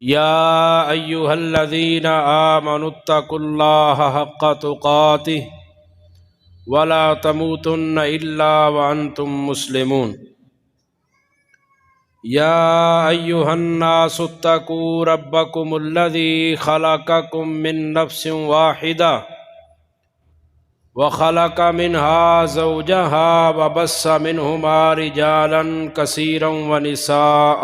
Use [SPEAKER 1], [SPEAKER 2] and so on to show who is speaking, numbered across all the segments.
[SPEAKER 1] يا أيها الذين آمنوا اتقوا الله حق تقاته ولا تموتن إلا وأنتم مسلمون. يا أيها الناس اتقوا ربكم الذي خلقكم من نفس واحدة وخلق منها زوجها وبث منهما رجالا كثيرا ونساء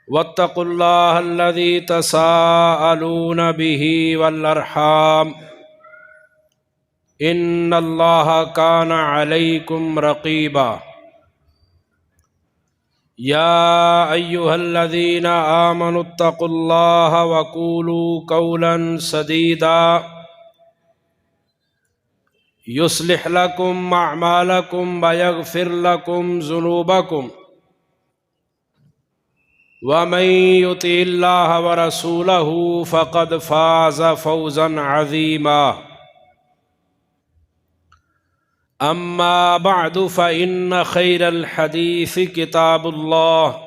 [SPEAKER 1] واتقوا الله الذي تساءلون به والأرحام إن الله كان عليكم رقيبا. يا أيها الذين آمنوا اتقوا الله وقولوا قولا سديدا يصلح لكم أعمالكم ويغفر لكم ذنوبكم ومن يطع الله ورسوله فقد فاز فوزا عظيما. أما بعد فإن خير الحديث كتاب الله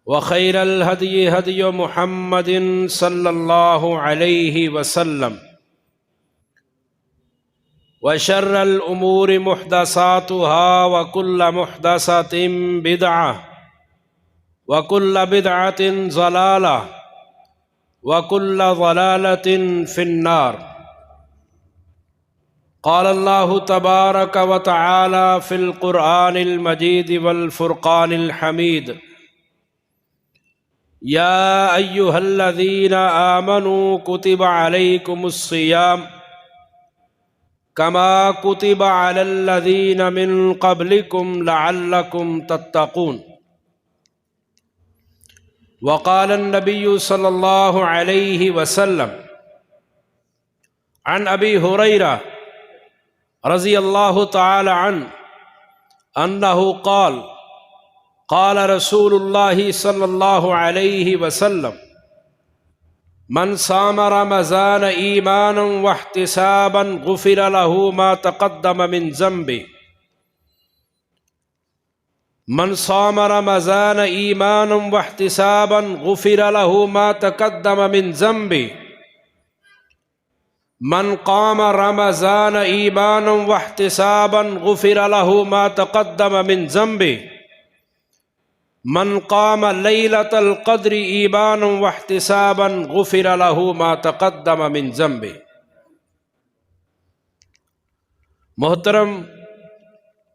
[SPEAKER 1] وخير الهدي هدي محمد صلى الله عليه وسلم وشر الأمور محدثاتها وكل محدثة بدعة وكل بدعة ضلالة وكل ضلالة في النار. قال الله تبارك وتعالى في القرآن المجيد والفرقان الحميد: يا أيها الذين آمنوا كتب عليكم الصيام كما كتب على الذين من قبلكم لعلكم تتقون. وقال النبي صلى الله عليه وسلم عن أبي هريرة رضي الله تعالى عنه أنه قال: قال رسول الله صلى الله عليه وسلم: من صام رمضان إيمانا واحتسابا غفر له ما تقدم من ذنبه. من صام رمضان ایمانا واحتسابا غفر له ما تقدم من ذنبه. من قام رمضان ایمانا واحتسابا غفر له ما تقدم من ذنبه. من قام ليلة القدر ایمانا واحتسابا غفر له ما تقدم من ذنبه. محترم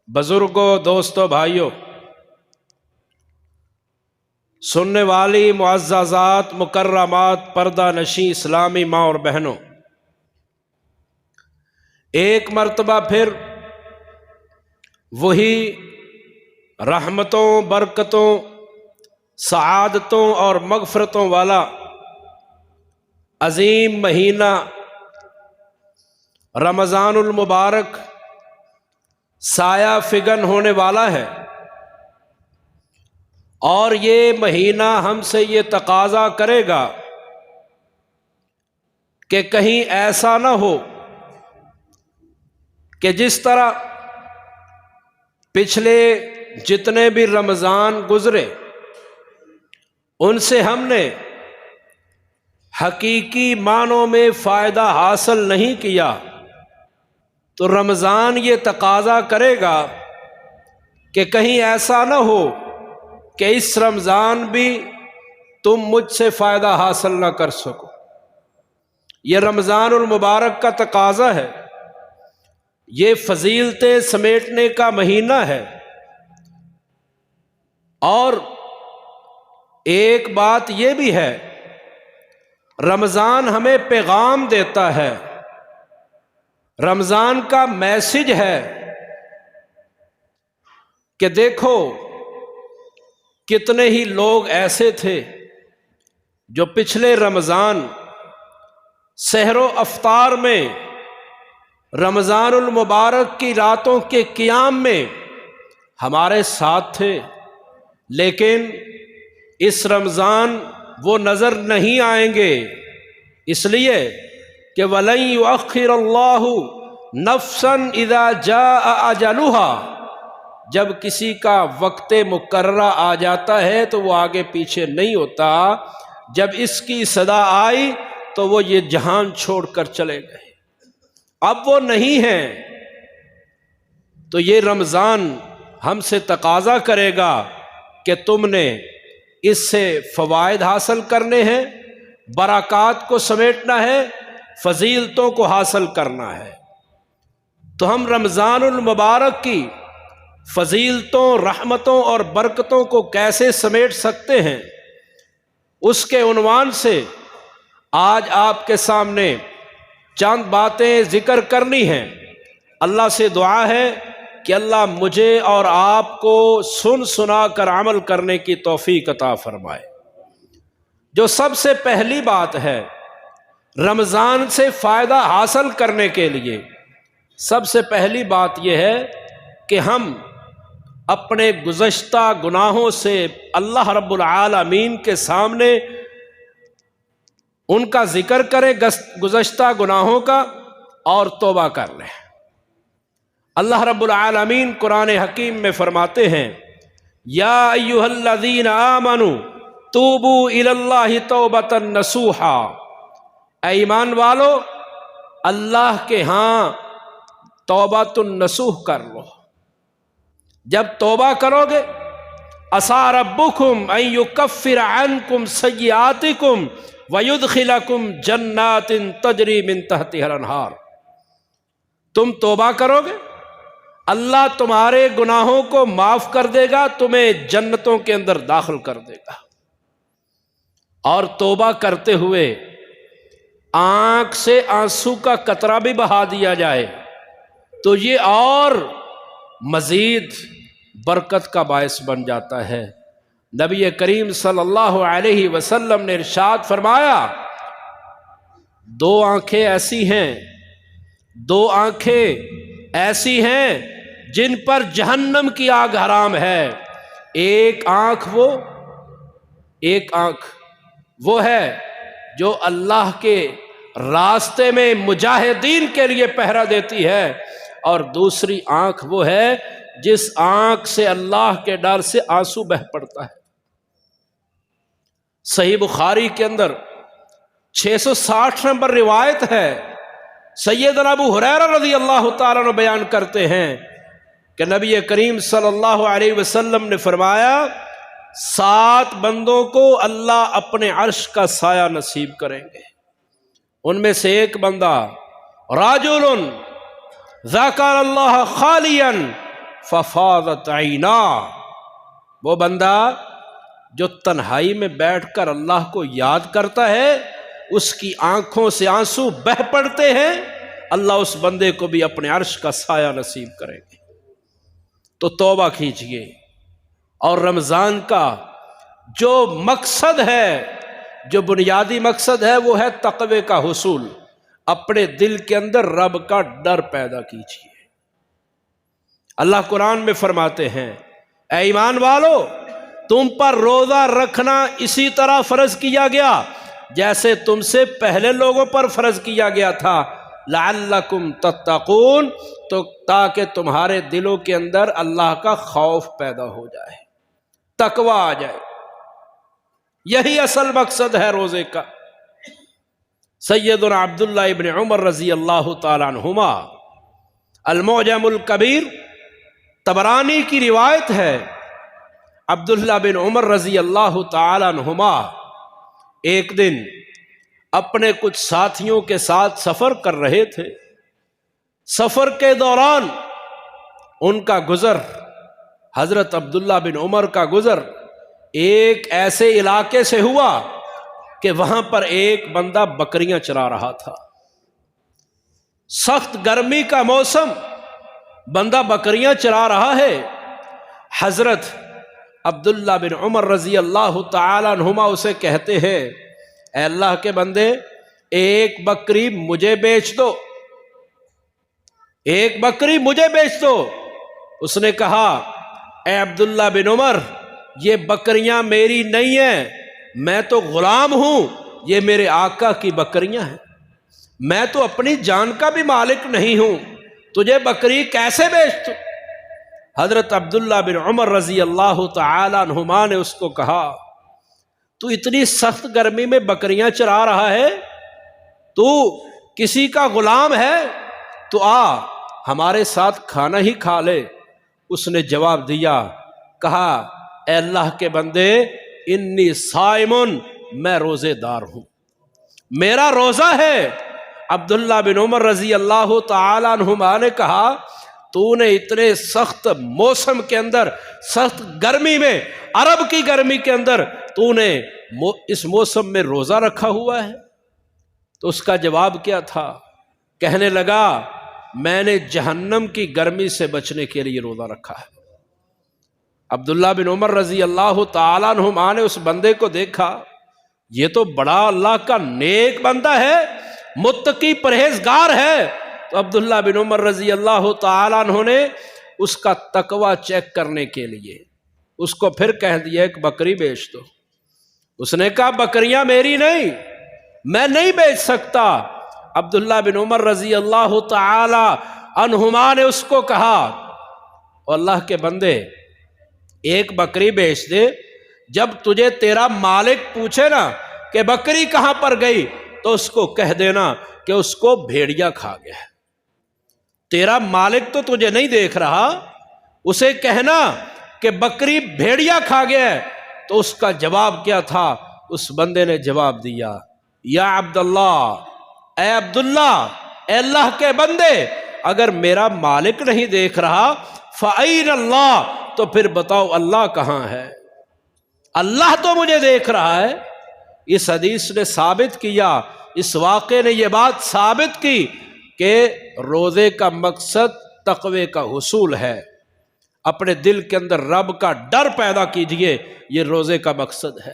[SPEAKER 1] بزرگوں، دوستوں، بھائیوں، سننے والی معززات، مکرمات، پردہ نشیں اسلامی ماں اور بہنوں، ایک مرتبہ پھر وہی رحمتوں، برکتوں، سعادتوں اور مغفرتوں والا عظیم مہینہ رمضان المبارک سایہ فگن ہونے والا ہے، اور یہ مہینہ ہم سے یہ تقاضا کرے گا کہ کہیں ایسا نہ ہو کہ جس طرح پچھلے جتنے بھی رمضان گزرے ان سے ہم نے حقیقی معنوں میں فائدہ حاصل نہیں کیا، تو رمضان یہ تقاضا کرے گا کہ کہیں ایسا نہ ہو کہ اس رمضان بھی تم مجھ سے فائدہ حاصل نہ کر سکو۔ یہ رمضان المبارک کا تقاضا ہے، یہ فضیلتیں سمیٹنے کا مہینہ ہے۔ اور ایک بات یہ بھی ہے، رمضان ہمیں پیغام دیتا ہے، رمضان کا میسج ہے کہ دیکھو کتنے ہی لوگ ایسے تھے جو پچھلے رمضان سحر و افطار میں، رمضان المبارک کی راتوں کے قیام میں ہمارے ساتھ تھے، لیکن اس رمضان وہ نظر نہیں آئیں گے، اس لیے کہ وَلَن يُؤَخِّرَ اللَّهُ نَفْسًا إِذَا جَاءَ أَجَلُهَا، جب کسی کا وقت مقررہ آ جاتا ہے تو وہ آگے پیچھے نہیں ہوتا، جب اس کی صدا آئی تو وہ یہ جہان چھوڑ کر چلے گئے، اب وہ نہیں ہیں۔ تو یہ رمضان ہم سے تقاضا کرے گا کہ تم نے اس سے فوائد حاصل کرنے ہیں، برکات کو سمیٹنا ہے، فضیلتوں کو حاصل کرنا ہے۔ تو ہم رمضان المبارک کی فضیلتوں، رحمتوں اور برکتوں کو کیسے سمیٹ سکتے ہیں، اس کے عنوان سے آج آپ کے سامنے چند باتیں ذکر کرنی ہیں۔ اللہ سے دعا ہے کہ اللہ مجھے اور آپ کو سن سنا کر عمل کرنے کی توفیق عطا فرمائے۔ جو سب سے پہلی بات ہے رمضان سے فائدہ حاصل کرنے کے لیے، سب سے پہلی بات یہ ہے کہ ہم اپنے گزشتہ گناہوں سے اللہ رب العالمین کے سامنے ان کا ذکر کریں، گزشتہ گناہوں کا، اور توبہ کر لیں۔ اللہ رب العالمین قرآن حکیم میں فرماتے ہیں، یا ایھا الذین آمنوا توبوا الی اللہ توبۃ نصوحا، اے ایمان والو اللہ کے ہاں توبۃ النصوح کر لو۔ جب توبہ کرو گے عسیٰ ربکم ان یکفر عنکم سیئاتکم ویدخلکم جنات تجری من تحتہا الانہار، تم توبہ کرو گے اللہ تمہارے گناہوں کو معاف کر دے گا، تمہیں جنتوں کے اندر داخل کر دے گا۔ اور توبہ کرتے ہوئے آنکھ سے آنسو کا قطرہ بھی بہا دیا جائے تو یہ اور مزید برکت کا باعث بن جاتا ہے۔ نبی کریم صلی اللہ علیہ وسلم نے ارشاد فرمایا، دو آنکھیں ایسی ہیں، دو آنکھیں ایسی ہیں جن پر جہنم کی آگ حرام ہے۔ ایک آنکھ وہ ہے جو اللہ کے راستے میں مجاہدین کے لیے پہرا دیتی ہے، اور دوسری آنکھ وہ ہے جس آنکھ سے اللہ کے ڈر سے آنسو بہہ پڑتا ہے۔ صحیح بخاری کے اندر 660 نمبر روایت ہے، سیدنا ابو ہریرہ رضی اللہ تعالیٰ عنہ بیان کرتے ہیں کہ نبی کریم صلی اللہ علیہ وسلم نے فرمایا، 7 بندوں کو اللہ اپنے عرش کا سایہ نصیب کریں گے، ان میں سے ایک بندہ رجل ذکر اللہ خالیا ففاضت عیناہ، وہ بندہ جو تنہائی میں بیٹھ کر اللہ کو یاد کرتا ہے، اس کی آنکھوں سے آنسو بہہ پڑتے ہیں، اللہ اس بندے کو بھی اپنے عرش کا سایہ نصیب کریں گے۔ تو توبہ کیجئے، اور رمضان کا جو مقصد ہے، جو بنیادی مقصد ہے، وہ ہے تقوی کا حصول۔ اپنے دل کے اندر رب کا ڈر پیدا کیجئے۔ اللہ قرآن میں فرماتے ہیں، اے ایمان والو تم پر روزہ رکھنا اسی طرح فرض کیا گیا جیسے تم سے پہلے لوگوں پر فرض کیا گیا تھا، لعلکم تتقون، تو تاکہ تمہارے دلوں کے اندر اللہ کا خوف پیدا ہو جائے، تقوی آ جائے۔ یہی اصل مقصد ہے روزے کا۔ سیدنا عبداللہ ابن عمر رضی اللہ تعالیٰ عنہما، المعجم الکبیر طبرانی کی روایت ہے، عبداللہ بن عمر رضی اللہ تعالیٰ عنہما ایک دن اپنے کچھ ساتھیوں کے ساتھ سفر کر رہے تھے۔ سفر کے دوران ان کا گزر، حضرت عبداللہ بن عمر کا گزر ایک ایسے علاقے سے ہوا کہ وہاں پر ایک بندہ بکریاں چرا رہا تھا۔ سخت گرمی کا موسم، بندہ بکریاں چرا رہا ہے۔ حضرت عبداللہ بن عمر رضی اللہ تعالیٰ عنہما اسے کہتے ہیں، اے اللہ کے بندے، ایک بکری مجھے بیچ دو، ایک بکری مجھے بیچ دو۔ اس نے کہا، اے عبداللہ بن عمر، یہ بکریاں میری نہیں ہیں، میں تو غلام ہوں، یہ میرے آقا کی بکریاں ہیں، میں تو اپنی جان کا بھی مالک نہیں ہوں، تجھے بکری کیسے بیچ دوں؟ حضرت عبداللہ بن عمر رضی اللہ تعالی عنہما نے اس کو کہا تو اتنی سخت گرمی میں بکریاں چرا رہا ہے، تو کسی کا غلام ہے، تو آ ہمارے ساتھ کھانا ہی کھا لے۔ اس نے جواب دیا، کہا اے اللہ کے بندے انی صائمن، میں روزے دار ہوں، میرا روزہ ہے۔ عبداللہ بن عمر رضی اللہ تعالی عنہما نے کہا تو نے اتنے سخت موسم کے اندر، سخت گرمی میں، عرب کی گرمی کے اندر تو نے اس موسم میں روزہ رکھا ہوا ہے؟ تو اس کا جواب کیا تھا؟ کہنے لگا میں نے جہنم کی گرمی سے بچنے کے لیے روزہ رکھا ہے۔ عبداللہ بن عمر رضی اللہ تعالیٰ عنہما نے اس بندے کو دیکھا، یہ تو بڑا اللہ کا نیک بندہ ہے، متقی پرہیزگار ہے۔ تو عبداللہ بن عمر رضی اللہ تعالیٰ عنہ نے اس کا تقوی چیک کرنے کے لیے اس کو پھر کہہ دیا ایک بکری بیچ دو۔ اس نے کہا بکریاں میری نہیں، میں نہیں بیچ سکتا۔ عبداللہ بن عمر رضی اللہ تعالی عنہما نے اس کو کہا اللہ کے بندے ایک بکری بیچ دے، جب تجھے تیرا مالک پوچھے نا کہ بکری کہاں پر گئی تو اس کو کہہ دینا کہ اس کو بھیڑیا کھا گیا ہے۔ تیرا مالک تو تجھے نہیں دیکھ رہا، اسے کہنا کہ بکری بھیڑیا کھا گیا ہے۔ تو اس کا جواب کیا تھا؟ اس بندے نے جواب دیا یا عبداللہ، اے عبداللہ، اے اللہ کے بندے، اگر میرا مالک نہیں دیکھ رہا فَأَيْنَ اللَّهُ، تو پھر بتاؤ اللہ کہاں ہے؟ اللہ تو مجھے دیکھ رہا ہے۔ اس حدیث نے ثابت کیا، اس واقعے نے یہ بات ثابت کی کہ روزے کا مقصد تقوی کا حصول ہے۔ اپنے دل کے اندر رب کا ڈر پیدا کیجئے، یہ روزے کا مقصد ہے۔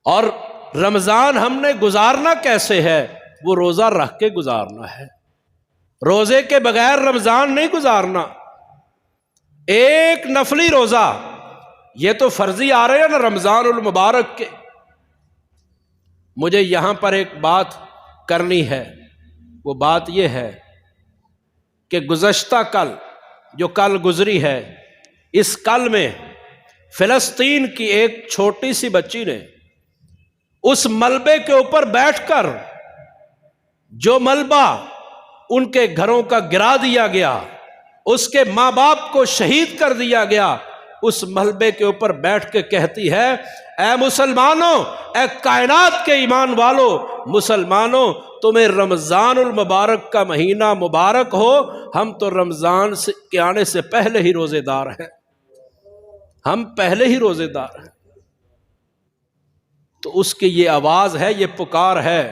[SPEAKER 1] اور رمضان ہم نے گزارنا کیسے ہے؟ وہ روزہ رکھ کے گزارنا ہے، روزے کے بغیر رمضان نہیں گزارنا۔ ایک نفلی روزہ، یہ تو فرضی آ رہے ہیں نا رمضان المبارک کے۔ مجھے یہاں پر ایک بات کرنی ہے، وہ بات یہ ہے کہ گزشتہ کل، جو کل گزری ہے، اس کل میں فلسطین کی ایک چھوٹی سی بچی نے اس ملبے کے اوپر بیٹھ کر، جو ملبہ ان کے گھروں کا گرا دیا گیا، اس کے ماں باپ کو شہید کر دیا گیا، اس ملبے کے اوپر بیٹھ کے کہتی ہے اے مسلمانوں، اے کائنات کے ایمان والو، مسلمانوں تمہیں رمضان المبارک کا مہینہ مبارک ہو، ہم تو رمضان کے آنے سے پہلے ہی روزے دار ہیں، ہم پہلے ہی روزے دار ہیں۔ تو اس کی یہ آواز ہے، یہ پکار ہے،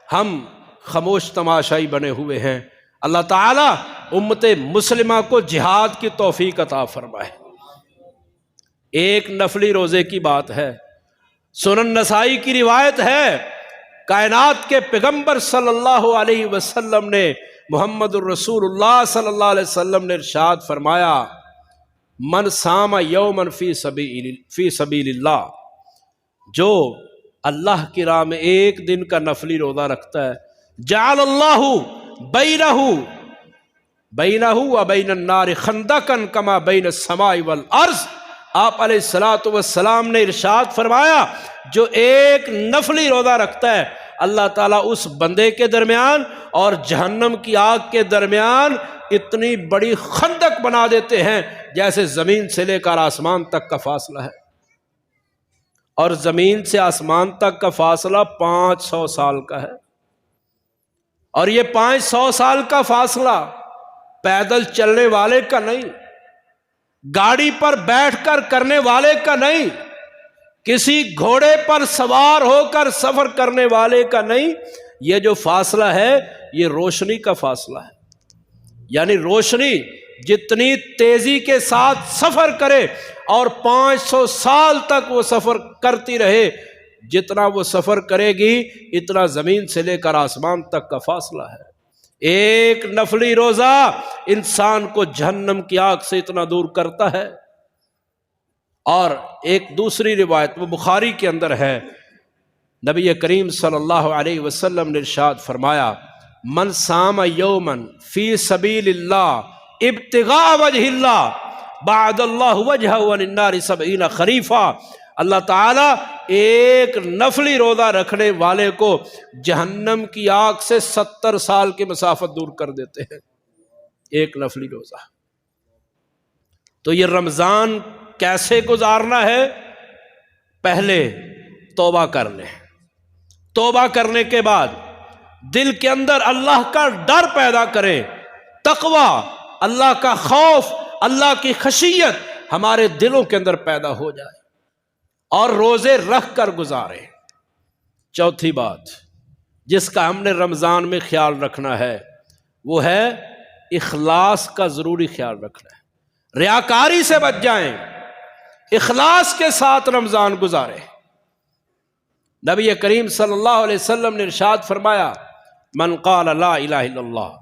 [SPEAKER 1] ہم خاموش تماشائی بنے ہوئے ہیں۔ اللہ تعالیٰ امت مسلمہ کو جہاد کی توفیق عطا فرمائے۔ ایک نفلی روزے کی بات ہے، سنن نسائی کی روایت ہے، کائنات کے پیغمبر صلی اللہ علیہ وسلم نے، محمد الرسول اللہ صلی اللہ علیہ وسلم نے ارشاد فرمایا من صام یوما فی سبیل اللہ، جو اللہ کی راہ میں ایک دن کا نفلی روزہ رکھتا ہے، جعل اللہ بینہ و بین النار خندقا کما بین السماء والارض۔ آپ علیہ الصلوۃ والسلام نے ارشاد فرمایا جو ایک نفلی روزہ رکھتا ہے، اللہ تعالیٰ اس بندے کے درمیان اور جہنم کی آگ کے درمیان اتنی بڑی خندق بنا دیتے ہیں جیسے زمین سے لے کر آسمان تک کا فاصلہ ہے، اور زمین سے آسمان تک کا فاصلہ 500 سال کا ہے، اور یہ 500 سال کا فاصلہ پیدل چلنے والے کا نہیں، گاڑی پر بیٹھ کر کرنے والے کا نہیں، کسی گھوڑے پر سوار ہو کر سفر کرنے والے کا نہیں، یہ جو فاصلہ ہے یہ روشنی کا فاصلہ ہے۔ یعنی روشنی جتنی تیزی کے ساتھ سفر کرے اور 500 سال تک وہ سفر کرتی رہے، جتنا وہ سفر کرے گی اتنا زمین سے لے کر آسمان تک کا فاصلہ ہے۔ ایک نفلی روزہ انسان کو جہنم کی آگ سے اتنا دور کرتا ہے۔ اور ایک دوسری روایت وہ بخاری کے اندر ہے، نبی کریم صلی اللہ علیہ وسلم نے ارشاد فرمایا من صام یوما فی سبیل اللہ ابتغاء وجہ اللہ بعد اللہ وجہ وللنار 70 خریفہ، اللہ تعالیٰ ایک نفلی روزہ رکھنے والے کو جہنم کی آگ سے 70 سال کی مسافت دور کر دیتے ہیں، ایک نفلی روزہ۔ تو یہ رمضان کیسے گزارنا ہے؟ پہلے توبہ کر لیں، توبہ کرنے کے بعد دل کے اندر اللہ کا ڈر پیدا کریں، تقوی، اللہ کا خوف، اللہ کی خشیت ہمارے دلوں کے اندر پیدا ہو جائے اور روزے رکھ کر گزاریں۔ چوتھی بات جس کا ہم نے رمضان میں خیال رکھنا ہے وہ ہے اخلاص کا ضروری خیال رکھنا ہے، ریاکاری سے بچ جائیں، اخلاص کے ساتھ رمضان گزاریں۔ نبی کریم صلی اللہ علیہ وسلم نے ارشاد فرمایا من قال لا الہ الا اللہ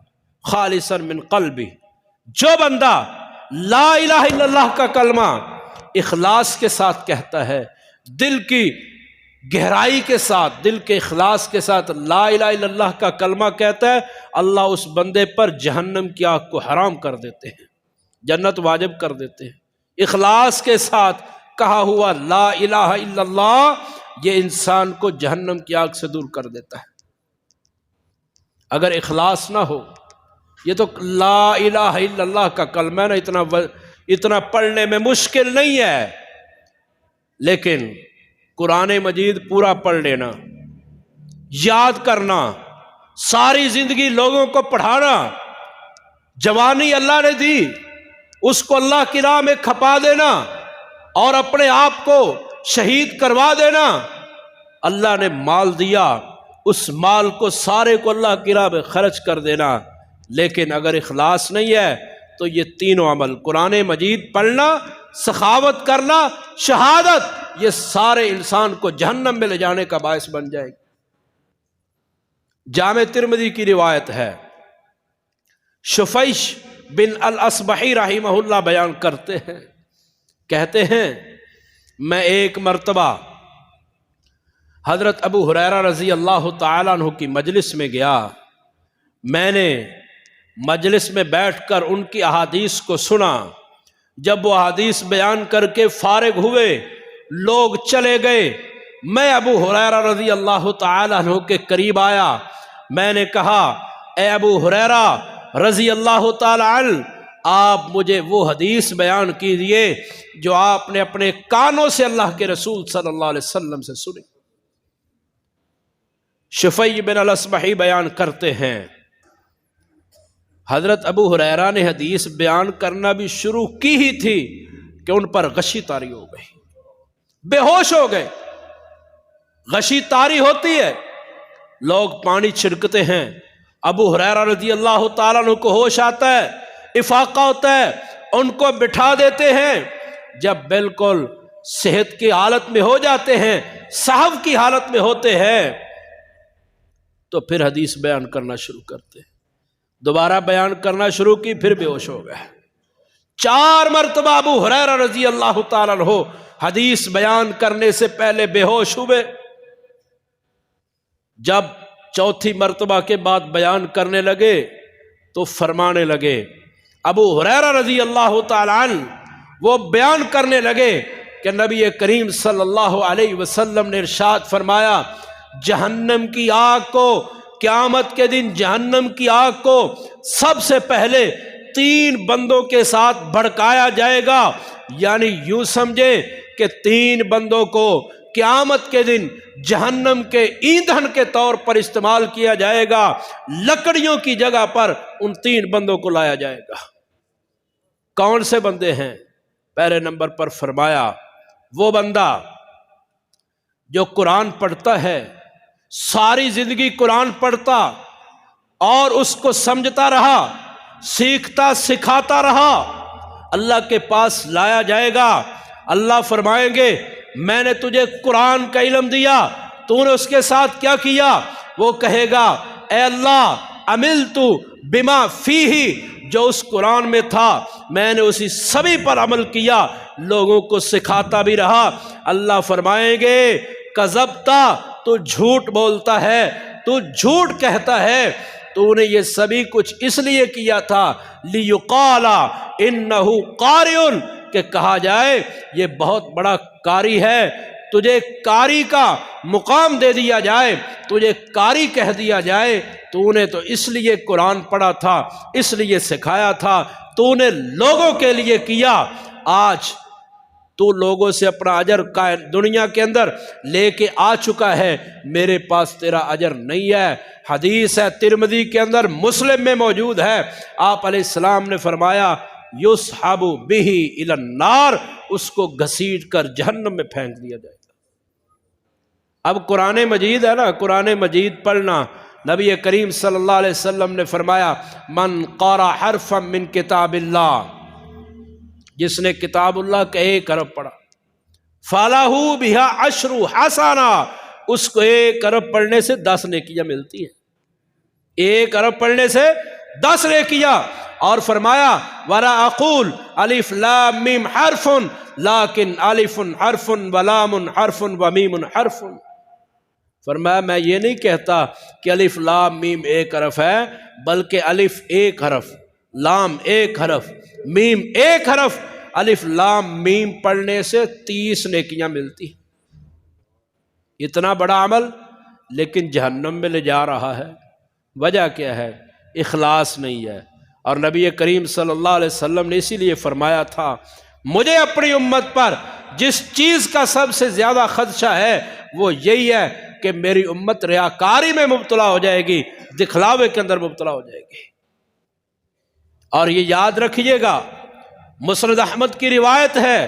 [SPEAKER 1] خالصا من قلبی، جو بندہ لا الہ الا اللہ کا کلمہ اخلاص کے ساتھ کہتا ہے، دل کی گہرائی کے ساتھ، دل کے اخلاص کے ساتھ لا الہ الا اللہ کا کلمہ کہتا ہے، اللہ اس بندے پر جہنم کی آگ کو حرام کر دیتے ہیں، جنت واجب کر دیتے ہیں۔ اخلاص کے ساتھ کہا ہوا لا الہ الا اللہ یہ انسان کو جہنم کی آگ سے دور کر دیتا ہے۔ اگر اخلاص نہ ہو، یہ تو لا الہ الا اللہ کا کلمہ ہے نا، اتنا پڑھنے میں مشکل نہیں ہے، لیکن قرآن مجید پورا پڑھ لینا، یاد کرنا، ساری زندگی لوگوں کو پڑھانا، جوانی اللہ نے دی اس کو اللہ کی راہ میں کھپا دینا اور اپنے آپ کو شہید کروا دینا۔ اللہ نے مال دیا، اس مال کو سارے کو اللہ کی راہ میں خرچ کر دینا، لیکن اگر اخلاص نہیں ہے تو یہ تینوں عمل، قرآن مجید پڑھنا، سخاوت کرنا، شہادت، یہ سارے انسان کو جہنم میں لے جانے کا باعث بن جائے گا۔ جامع ترمذی کی روایت ہے، شفیش بن الاصبحی رحمہ اللہ بیان کرتے ہیں، کہتے ہیں میں ایک مرتبہ حضرت ابو ہریرہ رضی اللہ تعالیٰ عنہ کی مجلس میں گیا، میں نے مجلس میں بیٹھ کر ان کی احادیث کو سنا، جب وہ احادیث بیان کر کے فارغ ہوئے، لوگ چلے گئے، میں ابو ہریرہ رضی اللہ تعالیٰ عنہ کے قریب آیا، میں نے کہا اے ابو ہریرہ رضی اللہ تعالیٰ عنہ، آپ مجھے وہ حدیث بیان کیجئے جو آپ نے اپنے کانوں سے اللہ کے رسول صلی اللہ علیہ وسلم سے سنی۔ شفیع بن الاصبحی بیان کرتے ہیں حضرت ابو ہریرہ نے حدیث بیان کرنا بھی شروع کی ہی تھی کہ ان پر غشی طاری ہو گئی، بے ہوش ہو گئے۔ غشی طاری ہوتی ہے، لوگ پانی چھڑکتے ہیں، ابو ہریرہ رضی اللہ تعالیٰ عنہ کو ہوش آتا ہے، افاقہ ہوتا ہے، ان کو بٹھا دیتے ہیں، جب بالکل صحت کی حالت میں ہو جاتے ہیں، صحو کی حالت میں ہوتے ہیں، تو پھر حدیث بیان کرنا شروع کرتے ہیں۔ دوبارہ بیان کرنا شروع کی، پھر بے ہوش ہو گئے۔ 4 مرتبہ ابو ہریرہ رضی اللہ تعالیٰ عنہ حدیث بیان کرنے سے پہلے بے ہوش ہوئے۔ جب چوتھی مرتبہ کے بعد بیان کرنے لگے تو فرمانے لگے، ابو ہریرہ رضی اللہ تعالیٰ عنہ وہ بیان کرنے لگے کہ نبی کریم صلی اللہ علیہ وسلم نے ارشاد فرمایا، جہنم کی آگ کو، قیامت کے دن جہنم کی آگ کو سب سے پہلے 3 بندوں کے ساتھ بھڑکایا جائے گا، یعنی یوں سمجھے کہ 3 بندوں کو قیامت کے دن جہنم کے ایندھن کے طور پر استعمال کیا جائے گا، لکڑیوں کی جگہ پر ان 3 بندوں کو لایا جائے گا۔ کون سے بندے ہیں؟ پہلے نمبر پر فرمایا وہ بندہ جو قرآن پڑھتا ہے، ساری زندگی قرآن پڑھتا اور اس کو سمجھتا رہا، سیکھتا سکھاتا رہا، اللہ کے پاس لایا جائے گا، اللہ فرمائیں گے میں نے تجھے قرآن کا علم دیا، تو نے اس کے ساتھ کیا کیا؟ وہ کہے گا اے اللہ عملت بما فیہ، جو اس قرآن میں تھا میں نے اسی سبھی پر عمل کیا، لوگوں کو سکھاتا بھی رہا۔ اللہ فرمائیں گے کذبتا، تو جھوٹ بولتا ہے، تو جھوٹ کہتا ہے، تو نے یہ سبھی کچھ اس لیے کیا تھا لیقال انہ قارئ، کہ کہا جائے یہ بہت بڑا قاری ہے، تجھے قاری کا مقام دے دیا جائے، تجھے قاری کہہ دیا جائے۔ تو نے تو اس لیے قرآن پڑھا تھا، اس لیے سکھایا تھا، تو نے لوگوں کے لیے کیا۔ آج تو لوگوں سے اپنا اجر دنیا کے اندر لے کے آ چکا ہے، میرے پاس تیرا اجر نہیں ہے۔ حدیث ہے ترمذی کے اندر، مسلم میں موجود ہے، آپ علیہ السلام نے فرمایا یسحب بہ الی النار، اس کو گھسیٹ کر جہنم میں پھینک دیا جائے گا۔ اب قرآن مجید ہے نا، قرآن مجید پڑھنا، نبی کریم صلی اللہ علیہ وسلم نے فرمایا من قرأ حرفا من کتاب اللہ، جس نے کتاب اللہ کا ایک حرف پڑھا، فَلَهُ بِهَا عَشْرُ حَسَنَةٍ، اس کو ایک حرف پڑھنے سے 10 نیکیاں ملتی ہیں، ایک حرف پڑھنے سے 10 نیکیاں۔ اور فرمایا وَلَا أَقُولُ الف لام میم حرف لیکن الف حرف ولام حرف ومیم حرف، فرمایا میں یہ نہیں کہتا کہ الف لام میم ایک حرف ہے، بلکہ الف ایک حرف، لام ایک حرف، میم ایک حرف، الف لام میم پڑھنے سے 30 نیکیاں ملتی ہیں۔ اتنا بڑا عمل لیکن جہنم میں لے جا رہا ہے، وجہ کیا ہے؟ اخلاص نہیں ہے۔ اور نبی کریم صلی اللہ علیہ وسلم نے اسی لیے فرمایا تھا مجھے اپنی امت پر جس چیز کا سب سے زیادہ خدشہ ہے وہ یہی ہے کہ میری امت ریاکاری میں مبتلا ہو جائے گی، دکھلاوے کے اندر مبتلا ہو جائے گی۔ اور یہ یاد رکھیے گا، مسند احمد کی روایت ہے،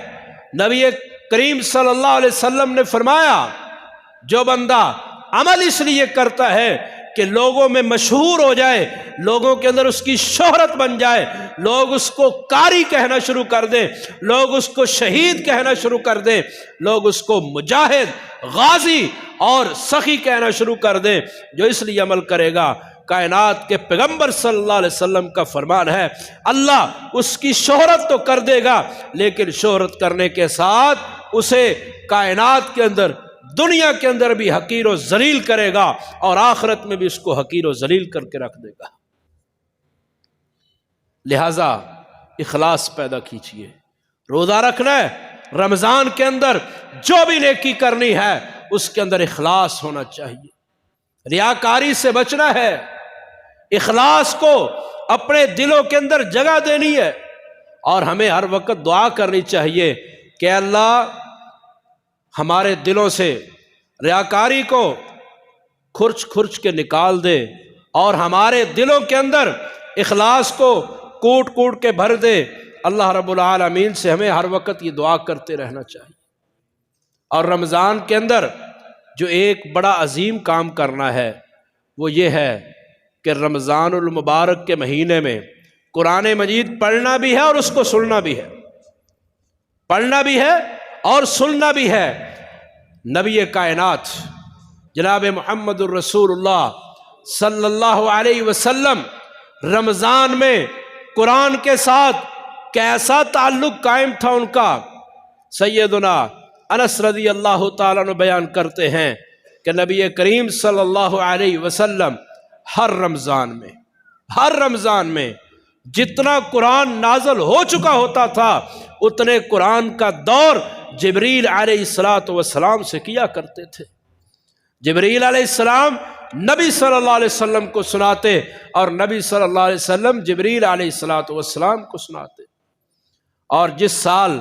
[SPEAKER 1] نبی کریم صلی اللہ علیہ وسلم نے فرمایا جو بندہ عمل اس لیے کرتا ہے کہ لوگوں میں مشہور ہو جائے، لوگوں کے اندر اس کی شہرت بن جائے، لوگ اس کو قاری کہنا شروع کر دیں، لوگ اس کو شہید کہنا شروع کر دیں، لوگ اس کو مجاہد، غازی اور سخی کہنا شروع کر دیں، جو اس لیے عمل کرے گا، کائنات کے پیغمبر صلی اللہ علیہ وسلم کا فرمان ہے اللہ اس کی شہرت تو کر دے گا، لیکن شہرت کرنے کے ساتھ اسے کائنات کے اندر، دنیا کے اندر بھی حقیر و ذلیل کرے گا، اور آخرت میں بھی اس کو حقیر و ذلیل کر کے رکھ دے گا۔ لہذا اخلاص پیدا کیجیے۔ روزہ رکھنا ہے، رمضان کے اندر جو بھی نیکی کرنی ہے اس کے اندر اخلاص ہونا چاہیے، ریاکاری سے بچنا ہے، اخلاص کو اپنے دلوں کے اندر جگہ دینی ہے، اور ہمیں ہر وقت دعا کرنی چاہیے کہ اللہ ہمارے دلوں سے ریاکاری کو کھرچ کھرچ کے نکال دے، اور ہمارے دلوں کے اندر اخلاص کو کوٹ کوٹ کے بھر دے۔ اللہ رب العالمین سے ہمیں ہر وقت یہ دعا کرتے رہنا چاہیے۔ اور رمضان کے اندر جو ایک بڑا عظیم کام کرنا ہے وہ یہ ہے کہ رمضان المبارک کے مہینے میں قرآن مجید پڑھنا بھی ہے اور اس کو سننا بھی ہے، پڑھنا بھی ہے اور سننا بھی ہے۔ نبی کائنات جناب محمد الرسول اللہ صلی اللہ علیہ وسلم رمضان میں قرآن کے ساتھ کیسا تعلق قائم تھا ان کا، سیدنا انس رضی اللہ تعالیٰ عنہ بیان کرتے ہیں کہ نبی کریم صلی اللہ علیہ وسلم ہر رمضان میں جتنا قرآن نازل ہو چکا ہوتا تھا اتنے قرآن کا دور جبریل علیہ السلام سے کیا کرتے تھے۔ جبریل علیہ السلام نبی صلی اللہ علیہ وسلم کو سناتے، اور نبی صلی اللہ علیہ وسلم جبریل علیہ السلام کو سناتے۔ اور جس سال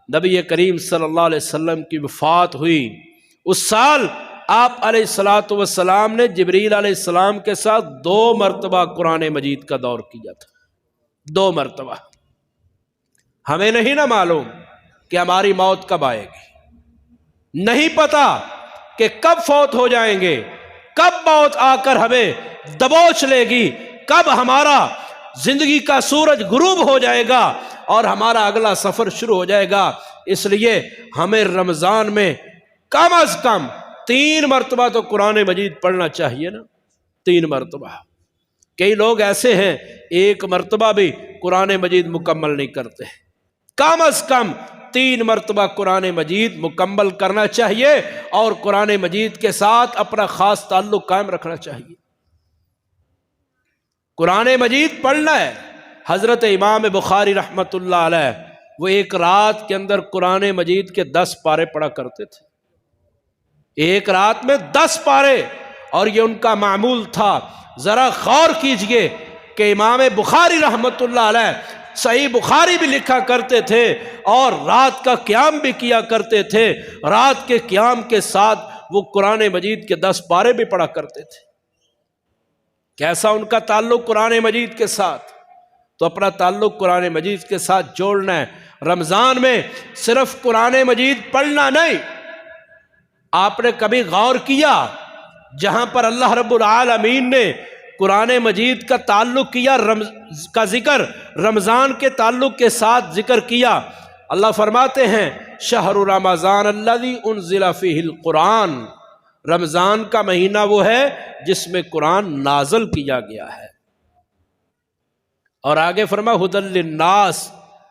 [SPEAKER 1] نبی کریم صلی اللہ علیہ وسلم کی وفات ہوئی اس سال آپ علیہ السلام نے جبریل علیہ السلام کے ساتھ 2 مرتبہ قرآن مجید کا دور کیا تھا، 2 مرتبہ۔ ہمیں نہیں نا معلوم کہ ہماری موت کب آئے گی، نہیں پتا کہ کب فوت ہو جائیں گے، کب موت آ کر ہمیں دبوچ لے گی، کب ہمارا زندگی کا سورج غروب ہو جائے گا اور ہمارا اگلا سفر شروع ہو جائے گا۔ اس لیے ہمیں رمضان میں کم از کم 3 مرتبہ تو قرآن مجید پڑھنا چاہیے نا، 3 مرتبہ۔ کئی لوگ ایسے ہیں 1 مرتبہ بھی قرآن مجید مکمل نہیں کرتے، کم از کم 3 مرتبہ قرآن مجید مکمل کرنا چاہیے، اور قرآن مجید کے ساتھ اپنا خاص تعلق قائم رکھنا چاہیے۔ قرآن مجید پڑھنا ہے۔ حضرت امام بخاری رحمۃ اللہ علیہ وہ ایک رات کے اندر قرآن مجید کے 10 پارے پڑھا کرتے تھے، ایک رات میں 10 پارے، اور یہ ان کا معمول تھا۔ ذرا غور کیجئے کہ امام بخاری رحمۃ اللہ علیہ صحیح بخاری بھی لکھا کرتے تھے اور رات کا قیام بھی کیا کرتے تھے، رات کے قیام کے ساتھ وہ قرآن مجید کے 10 پارے بھی پڑھا کرتے تھے۔ کیسا ان کا تعلق قرآن مجید کے ساتھ؟ تو اپنا تعلق قرآن مجید کے ساتھ جوڑنا ہے۔ رمضان میں صرف قرآن مجید پڑھنا نہیں، آپ نے کبھی غور کیا جہاں پر اللہ رب العالمین نے قرآن مجید کا تعلق کیا، کا ذکر رمضان کے تعلق کے ساتھ ذکر کیا؟ اللہ فرماتے ہیں شہر رمضان الذی انزل فیہ القرآن، رمضان کا مہینہ وہ ہے جس میں قرآن نازل کیا گیا ہے۔ اور آگے فرما ھدی للناس،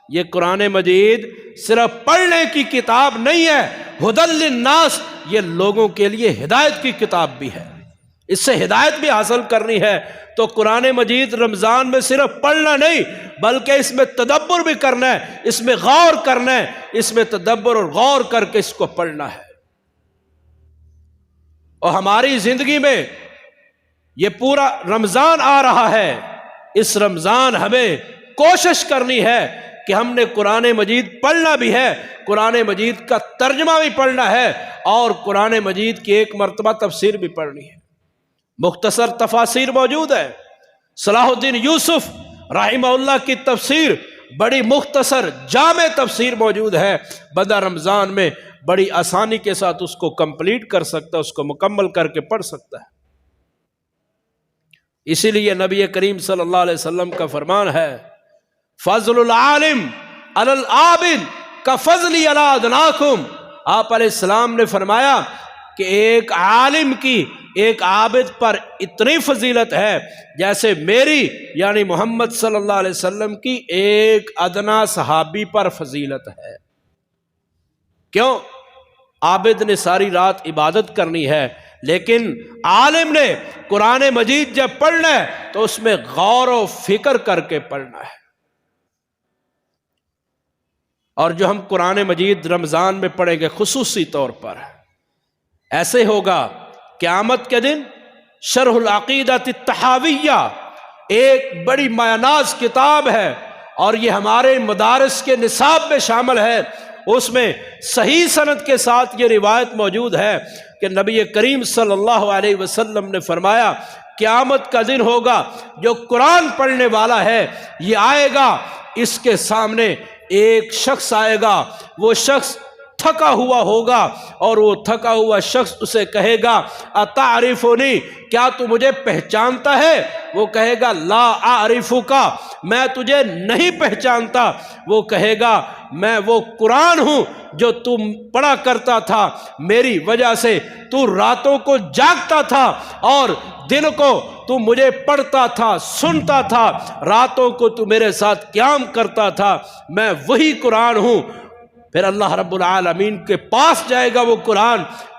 [SPEAKER 1] یہ قرآن مجید صرف پڑھنے کی کتاب نہیں ہے، ھدی للناس یہ لوگوں کے لیے ہدایت کی کتاب بھی ہے، اس سے ہدایت بھی حاصل کرنی ہے۔ تو قرآن مجید رمضان میں صرف پڑھنا نہیں بلکہ اس میں تدبر بھی کرنا ہے، اس میں غور کرنا ہے، اس میں تدبر اور غور کر کے اس کو پڑھنا ہے۔ اور ہماری زندگی میں یہ پورا رمضان آ رہا ہے، اس رمضان ہمیں کوشش کرنی ہے کہ ہم نے قرآن مجید پڑھنا بھی ہے، قرآن مجید کا ترجمہ بھی پڑھنا ہے، اور قرآن مجید کی ایک مرتبہ تفسیر بھی پڑھنی ہے۔ مختصر تفاسیر موجود ہے، صلاح الدین یوسف رحمہ اللہ کی تفسیر بڑی مختصر جامع تفسیر موجود ہے، بندہ رمضان میں بڑی آسانی کے ساتھ اس کو کمپلیٹ کر سکتا ہے، اس کو مکمل کر کے پڑھ سکتا ہے۔ اسی لیے نبی کریم صلی اللہ علیہ وسلم کا فرمان ہے فضل العالم علی العابد کفضلی علی ادناکم، آپ علیہ السلام نے فرمایا کہ ایک عالم کی ایک عابد پر اتنی فضیلت ہے جیسے میری یعنی محمد صلی اللہ علیہ وسلم کی ایک ادنا صحابی پر فضیلت ہے۔ کیوں؟ عابد نے ساری رات عبادت کرنی ہے، لیکن عالم نے قرآن مجید جب پڑھنا ہے تو اس میں غور و فکر کر کے پڑھنا ہے۔ اور جو ہم قرآن مجید رمضان میں پڑھیں گے خصوصی طور پر ایسے ہوگا، قیامت کے دن شرح العقیدۃ الطحاویہ ایک بڑی مایہ-ناز کتاب ہے، اور یہ ہمارے مدارس کے نصاب میں شامل ہے۔ اس میں صحیح سند کے ساتھ یہ روایت موجود ہے کہ نبی کریم صلی اللہ علیہ وسلم نے فرمایا قیامت کا دن ہوگا، جو قرآن پڑھنے والا ہے یہ آئے گا، اس کے سامنے ایک شخص آئے گا، وہ شخص تھکا ہوا ہوگا، اور وہ تھکا ہوا شخص اسے کہے گا اتعرفنی، کیا تو مجھے پہچانتا ہے؟ وہ کہے گا لا اعرفک، میں تجھے نہیں پہچانتا۔ وہ کہے گا میں وہ قرآن ہوں جو تم پڑھا کرتا تھا، میری وجہ سے تو راتوں کو جاگتا تھا اور دن کو تو مجھے پڑھتا تھا، سنتا تھا، راتوں کو تو میرے ساتھ قیام کرتا تھا، میں وہی قرآن ہوں۔ پھر اللہ رب العالمین کے پاس جائے گا وہ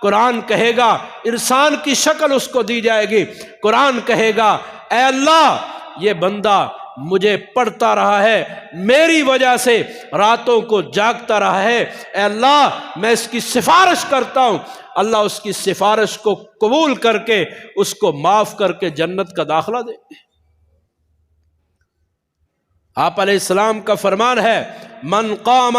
[SPEAKER 1] قرآن کہے گا، انسان کی شکل اس کو دی جائے گی، قرآن کہے گا اے اللہ یہ بندہ مجھے پڑھتا رہا ہے، میری وجہ سے راتوں کو جاگتا رہا ہے، اے اللہ میں اس کی سفارش کرتا ہوں۔ اللہ اس کی سفارش کو قبول کر کے اس کو معاف کر کے جنت کا داخلہ دے گے۔ آپ علیہ السلام کا فرمان ہے من قام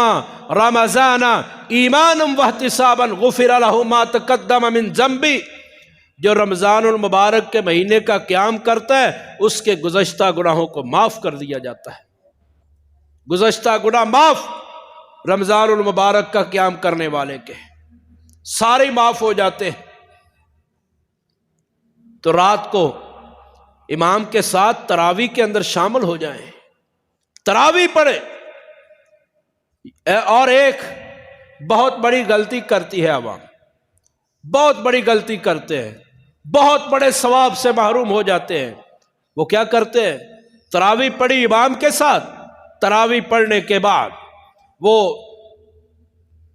[SPEAKER 1] رمضان ایمانا واحتسابا غفر له ما تقدم من ذنبه، جو رمضان المبارک کے مہینے کا قیام کرتا ہے اس کے گزشتہ گناہوں کو معاف کر دیا جاتا ہے۔ گزشتہ گناہ معاف رمضان المبارک کا قیام کرنے والے کے سارے معاف ہو جاتے ہیں۔ تو رات کو امام کے ساتھ تراویح کے اندر شامل ہو جائیں، تراویح پڑھیں۔ اور ایک بہت بڑی غلطی کرتی ہے عوام، بہت بڑی غلطی کرتے ہیں، بہت بڑے ثواب سے محروم ہو جاتے ہیں۔ وہ کیا کرتے ہیں؟ تراویح پڑھی امام کے ساتھ، تراویح پڑھنے کے بعد وہ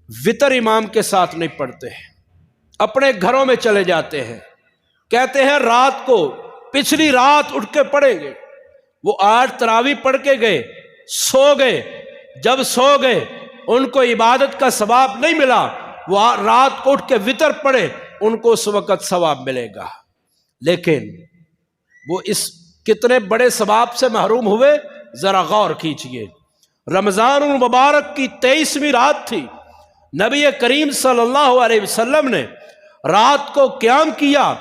[SPEAKER 1] وتر امام کے ساتھ نہیں پڑھتے ہیں، اپنے گھروں میں چلے جاتے ہیں، کہتے ہیں رات کو پچھلی رات اٹھ کے پڑھیں گے، وہ 8 تراویح پڑھ کے گئے، سو گئے، جب سو گئے ان کو عبادت کا ثواب نہیں ملا، وہ رات کو اٹھ کے وتر پڑھے، ان کو اس وقت ثواب ملے گا۔ لیکن وہ اس کتنے بڑے ثواب سے محروم ہوئے، ذرا غور کیجئے۔ رمضان المبارک کی 23ویں رات تھی، نبی کریم صلی اللہ علیہ وسلم نے رات کو قیام کیا۔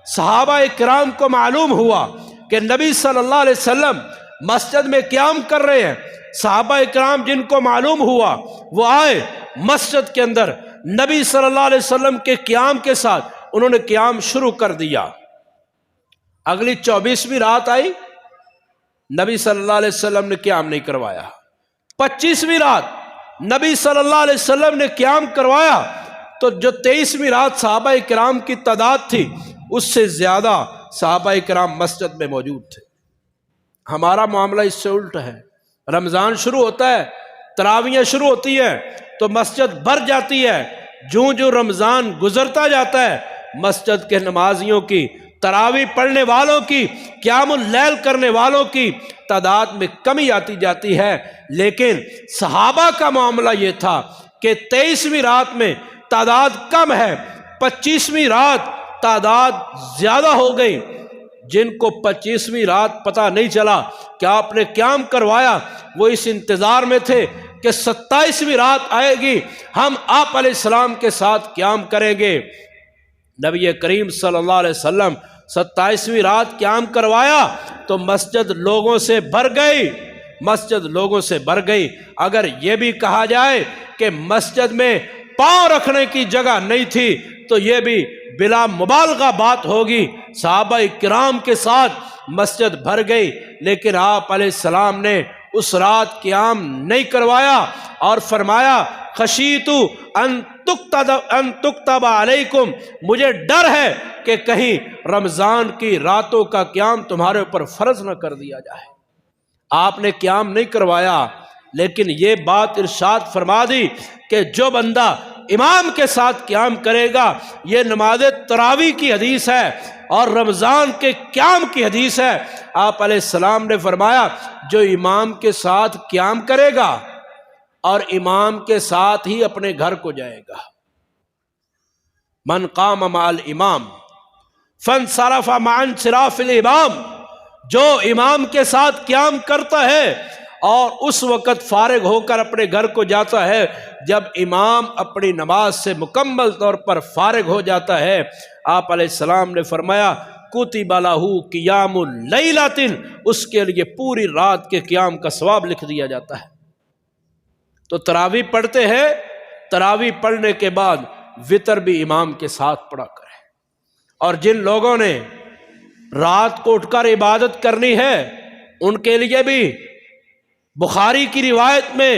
[SPEAKER 1] صحابہ کرام کو معلوم ہوا کہ نبی صلی اللہ علیہ وسلم مسجد میں قیام کر رہے ہیں۔ صحابہ کرام جن کو معلوم ہوا وہ آئے مسجد کے اندر، نبی صلی اللہ علیہ وسلم کے قیام کے ساتھ انہوں نے قیام شروع کر دیا۔ اگلی 24ویں رات آئی، نبی صلی اللہ علیہ وسلم نے قیام نہیں کروایا۔ 25ویں رات نبی صلی اللہ علیہ وسلم نے قیام کروایا، تو جو 23ویں رات صحابہ کرام کی تعداد تھی اس سے زیادہ صحابہ کرام مسجد میں موجود تھے۔ ہمارا معاملہ اس سے الٹ ہے۔ رمضان شروع ہوتا ہے، تراویحیں شروع ہوتی ہیں تو مسجد بھر جاتی ہے۔ جو رمضان گزرتا جاتا ہے، مسجد کے نمازیوں کی، تراویح پڑھنے والوں کی، قیام اللیل کرنے والوں کی تعداد میں کمی آتی جاتی ہے۔ لیکن صحابہ کا معاملہ یہ تھا کہ 23ویں رات میں تعداد کم ہے، 25ویں رات تعداد زیادہ ہو گئی۔ جن کو 25ویں رات پتہ نہیں چلا کہ آپ نے قیام کروایا، وہ اس انتظار میں تھے کہ 27ویں رات آئے گی، ہم آپ علیہ السلام کے ساتھ قیام کریں گے۔ نبی کریم صلی اللہ علیہ وسلم 27ویں رات قیام کروایا تو مسجد لوگوں سے بھر گئی، مسجد لوگوں سے بھر گئی۔ اگر یہ بھی کہا جائے کہ مسجد میں پاؤں رکھنے کی جگہ نہیں تھی تو یہ بھی بلا مبالغہ بات ہوگی۔ صحابہ کرام کے ساتھ مسجد بھر گئی، لیکن آپ علیہ السلام نے اس رات قیام نہیں کروایا اور فرمایا خشیت ان تکتب علیکم، مجھے ڈر ہے کہ کہیں رمضان کی راتوں کا قیام تمہارے اوپر فرض نہ کر دیا جائے۔ آپ نے قیام نہیں کروایا، لیکن یہ بات ارشاد فرما دی کہ جو بندہ امام کے ساتھ قیام کرے گا، یہ نماز تراویح کی حدیث ہے اور رمضان کے قیام کی حدیث ہے۔ آپ علیہ السلام نے فرمایا جو امام کے ساتھ قیام کرے گا اور امام کے ساتھ ہی اپنے گھر کو جائے گا، من قام مع الامام فانصرف مع انصراف الامام، جو امام کے ساتھ قیام کرتا ہے اور اس وقت فارغ ہو کر اپنے گھر کو جاتا ہے جب امام اپنی نماز سے مکمل طور پر فارغ ہو جاتا ہے، آپ علیہ السلام نے فرمایا کتب لہ قیام لیلۃ، اس کے لیے پوری رات کے قیام کا ثواب لکھ دیا جاتا ہے۔ تو تراویح پڑھتے ہیں، تراویح پڑھنے کے بعد وتر بھی امام کے ساتھ پڑھا کریں۔ اور جن لوگوں نے رات کو اٹھ کر عبادت کرنی ہے ان کے لیے بھی بخاری کی روایت میں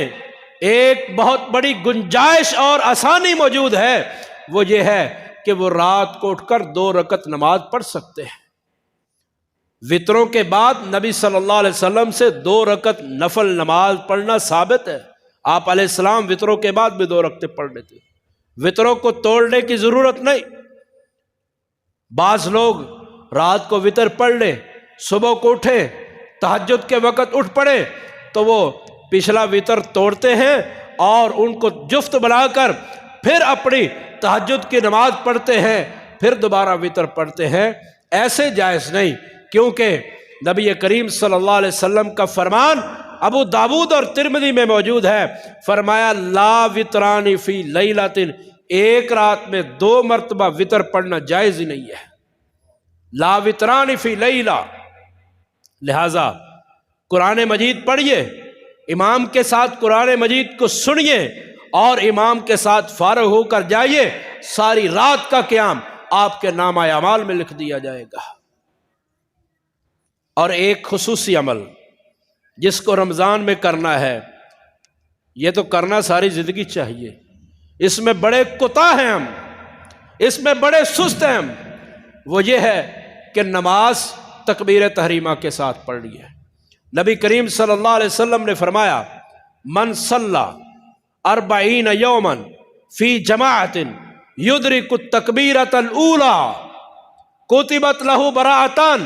[SPEAKER 1] ایک بہت بڑی گنجائش اور آسانی موجود ہے، وہ یہ ہے کہ وہ رات کو اٹھ کر 2 رکعت نماز پڑھ سکتے ہیں۔ وتروں کے بعد نبی صلی اللہ علیہ وسلم سے 2 رکعت نفل نماز پڑھنا ثابت ہے۔ آپ علیہ السلام وتروں کے بعد بھی 2 رکعتیں پڑھ لیتے، وتروں کو توڑنے کی ضرورت نہیں۔ بعض لوگ رات کو وتر پڑھ لے، صبح کو اٹھے، تہجد کے وقت اٹھ پڑے تو وہ پچھلا وتر توڑتے ہیں اور ان کو جفت بنا کر پھر اپنی تہجد کی نماز پڑھتے ہیں، پھر دوبارہ وتر پڑھتے ہیں۔ ایسے جائز نہیں، کیونکہ نبی کریم صلی اللہ علیہ وسلم کا فرمان ابو داود اور ترمذی میں موجود ہے، فرمایا لا وتران فی لیلۃ، ایک رات میں 2 مرتبہ وتر پڑھنا جائز ہی نہیں ہے، لا وتران فی لیلہ۔ لہذا قرآن مجید پڑھیے، امام کے ساتھ قرآن مجید کو سنیے اور امام کے ساتھ فارغ ہو کر جائیے، ساری رات کا قیام آپ کے نامہ اعمال میں لکھ دیا جائے گا۔ اور ایک خصوصی عمل جس کو رمضان میں کرنا ہے، یہ تو کرنا ساری زندگی چاہیے، اس میں بڑے کوتاہ ہیں ہم، اس میں بڑے سست ہیں ہم، وہ یہ ہے کہ نماز تکبیر تحریمہ کے ساتھ پڑھنی ہے۔ نبی کریم صلی اللہ علیہ وسلم نے فرمایا من صلی 40 یوما فی جماعت یدرک التکبیرۃ الاولی کتبت لہ براءتان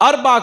[SPEAKER 1] 4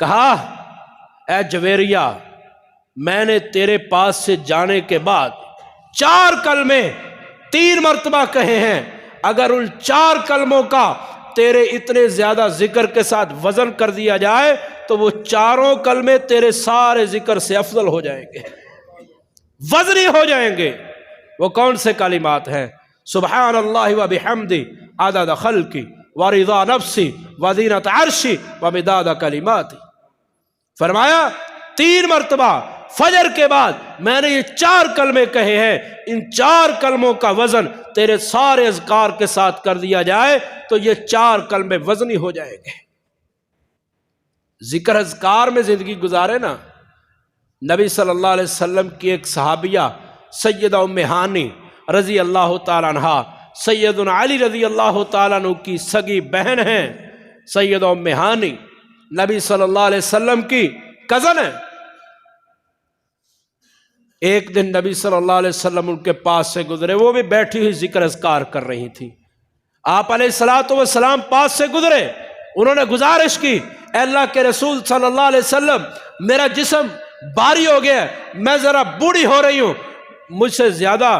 [SPEAKER 1] کہا اے جویریہ میں نے تیرے پاس سے جانے کے بعد 4 کلمے 3 مرتبہ کہے ہیں، اگر ان 4 کلموں کا تیرے اتنے زیادہ ذکر کے ساتھ وزن کر دیا جائے تو وہ 4 کلمے تیرے سارے ذکر سے افضل ہو جائیں گے، وزنی ہو جائیں گے۔ وہ کون سے کلمات ہیں؟ سبحان اللہ و بحمدی عدد خلقی و رضا نفسی و زینت عرشی و مداد کلماتی۔ فرمایا 3 مرتبہ فجر کے بعد میں نے یہ 4 کلمے کہے ہیں، ان 4 کلموں کا وزن تیرے سارے اذکار کے ساتھ کر دیا جائے تو یہ 4 کلمے وزنی ہو جائیں گے۔ ذکر اذکار میں زندگی گزارے نا۔ نبی صلی اللہ علیہ وسلم کی ایک صحابیہ سیدہ ام ہانی رضی اللہ تعالیٰ عنہ، سیدنا علی رضی اللہ تعالیٰ عنہ کی سگی بہن ہیں۔ سیدہ ام ہانی نبی صلی اللہ علیہ وسلم کی کزن ہے۔ ایک دن نبی صلی اللہ علیہ وسلم ان کے پاس سے گزرے، وہ بھی بیٹھی ہوئی ذکر اذکار کر رہی تھی۔ آپ علیہ الصلوۃ والسلام پاس سے گزرے، انہوں نے گزارش کی اے اللہ کے رسول صلی اللہ علیہ وسلم میرا جسم بھاری ہو گیا، میں ذرا بوڑھی ہو رہی ہوں، مجھ سے زیادہ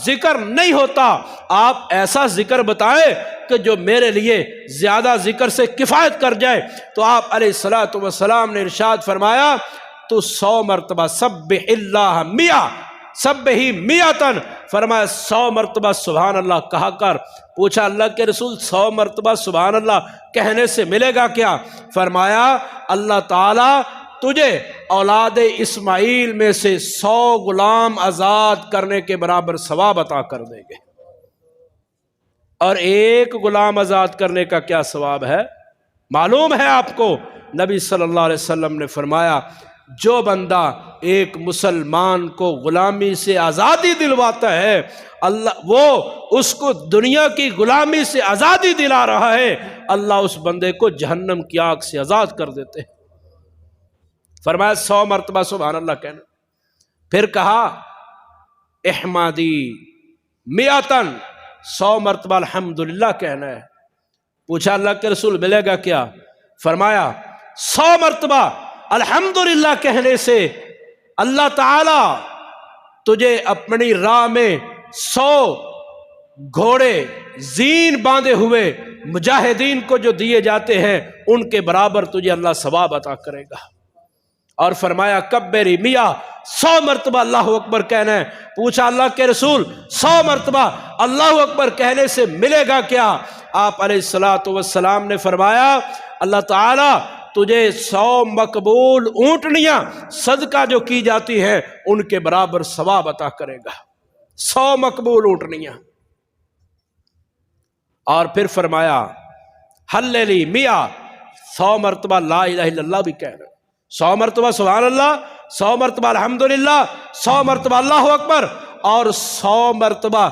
[SPEAKER 1] ذکر نہیں ہوتا، آپ ایسا ذکر بتائیں کہ جو میرے لیے زیادہ ذکر سے کفایت کر جائے۔ تو آپ علیہ الصلوۃ والسلام نے ارشاد فرمایا تو 100 مرتبہ سبح اللہ 100 سبحی 100، فرمایا 100 مرتبہ سبحان اللہ کہا کر۔ پوچھا اللہ کے رسول 100 مرتبہ سبحان اللہ کہنے سے ملے گا کیا؟ فرمایا اللہ تعالیٰ تجھے اولاد اسماعیل میں سے 100 غلام آزاد کرنے کے برابر ثواب عطا کر دیں گے۔ اور ایک غلام آزاد کرنے کا کیا ثواب ہے معلوم ہے آپ کو؟ نبی صلی اللہ علیہ وسلم نے فرمایا جو بندہ ایک مسلمان کو غلامی سے آزادی دلواتا ہے، اللہ وہ اس کو دنیا کی غلامی سے آزادی دلا رہا ہے، اللہ اس بندے کو جہنم کی آگ سے آزاد کر دیتے ہیں۔ فرمایا 100 مرتبہ سبحان اللہ کہنا، پھر کہا احمدی 100 100 مرتبہ الحمدللہ کہنا ہے۔ پوچھا اللہ کے رسول ملے گا کیا؟ فرمایا 100 مرتبہ الحمدللہ کہنے سے اللہ تعالی تجھے اپنی راہ میں 100 گھوڑے زین باندھے ہوئے مجاہدین کو جو دیے جاتے ہیں ان کے برابر تجھے اللہ ثواب عطا کرے گا۔ اور فرمایا کبری 100 مرتبہ اللہ اکبر کہنا ہے۔ پوچھا اللہ کے رسول 100 مرتبہ اللہ اکبر کہنے سے ملے گا کیا؟ آپ علیہ الصلوۃ والسلام نے فرمایا اللہ تعالیٰ تجھے 100 مقبول اونٹنیاں صدقہ جو کی جاتی ہیں ان کے برابر ثواب عطا کرے گا، 100 مقبول اونٹنیاں۔ اور پھر فرمایا ہلیلی 100 مرتبہ لا الہ الا اللہ بھی کہنا، 100 مرتبہ سبحان اللہ، 100 مرتبہ الحمدللہ، 100 مرتبہ اللہ اکبر اور 100 مرتبہ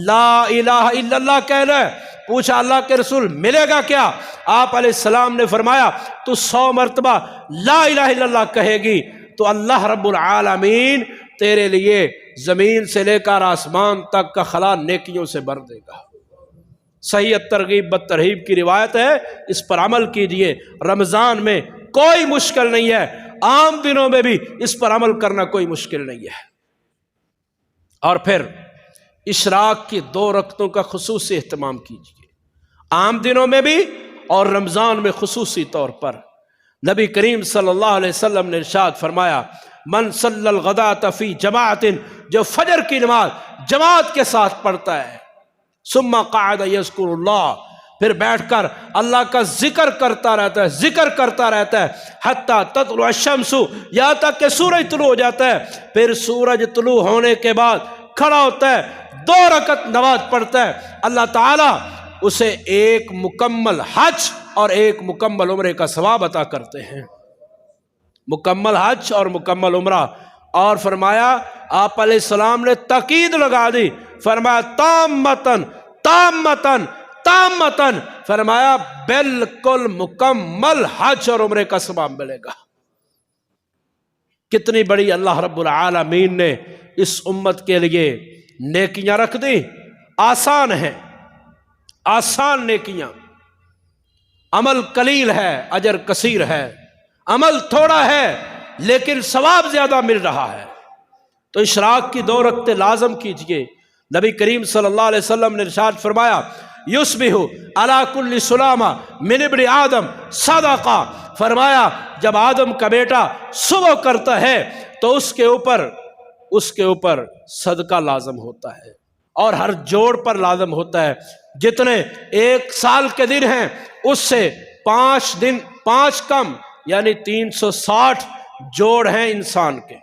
[SPEAKER 1] لا الہ الا اللہ کہنا ہے۔ پوچھا اللہ کے رسول ملے گا کیا؟ آپ علیہ السلام نے فرمایا تو 100 مرتبہ لا الہ الا اللہ کہے گی تو اللہ رب العالمین تیرے لیے زمین سے لے کر آسمان تک کا خلا نیکیوں سے بھر دے گا۔ صحیح ترغیب بالترہیب کی روایت ہے، اس پر عمل کیجئے۔ رمضان میں کوئی مشکل نہیں ہے، عام دنوں میں بھی اس پر عمل کرنا کوئی مشکل نہیں ہے۔ اور پھر اشراق کی 2 رکعتوں کا خصوصی اہتمام کیجئے، عام دنوں میں بھی اور رمضان میں خصوصی طور پر۔ نبی کریم صلی اللہ علیہ وسلم نے ارشاد فرمایا من صلی الغداۃ فی جماعت، جو فجر کی نماز جماعت کے ساتھ پڑھتا ہے، ثم قعد یذکر اللہ، پھر بیٹھ کر اللہ کا ذکر کرتا رہتا ہے، ذکر کرتا رہتا ہے، حتی تطلع الشمس، یہاں تک کہ سورج طلوع ہو جاتا ہے، پھر سورج طلوع ہونے کے بعد کھڑا ہوتا ہے، 2 رکعت نماز پڑھتا ہے، اللہ تعالیٰ اسے ایک مکمل حج اور ایک مکمل عمرے کا ثواب عطا کرتے ہیں، مکمل حج اور مکمل عمرہ۔ اور فرمایا آپ علیہ السلام نے تاکید لگا دی، فرمایا تامتن تامتن تامتن، فرمایا بالکل مکمل حج اور عمرے کا ثواب ملے گا۔ کتنی بڑی اللہ رب العالمین نے اس امت کے لیے نیکیاں رکھ دی، آسان ہیں، آسان نیکیاں، عمل قلیل ہے اجر کثیر ہے۔ عمل تھوڑا ہے لیکن ثواب زیادہ مل رہا ہے۔ تو اشراق کی 2 رکعتیں لازم کیجئے۔ نبی کریم صلی اللہ علیہ وسلم نے ارشاد فرمایا یصبح علی کل سلامہ من ابن آدم صدقہ، فرمایا جب آدم کا بیٹا صبح کرتا ہے تو اس کے اوپر صدقہ لازم ہوتا ہے، اور ہر جوڑ پر لازم ہوتا ہے۔ جتنے 1 سال کے دن ہیں اس سے 5 کم، یعنی 360 جوڑ ہیں انسان کے،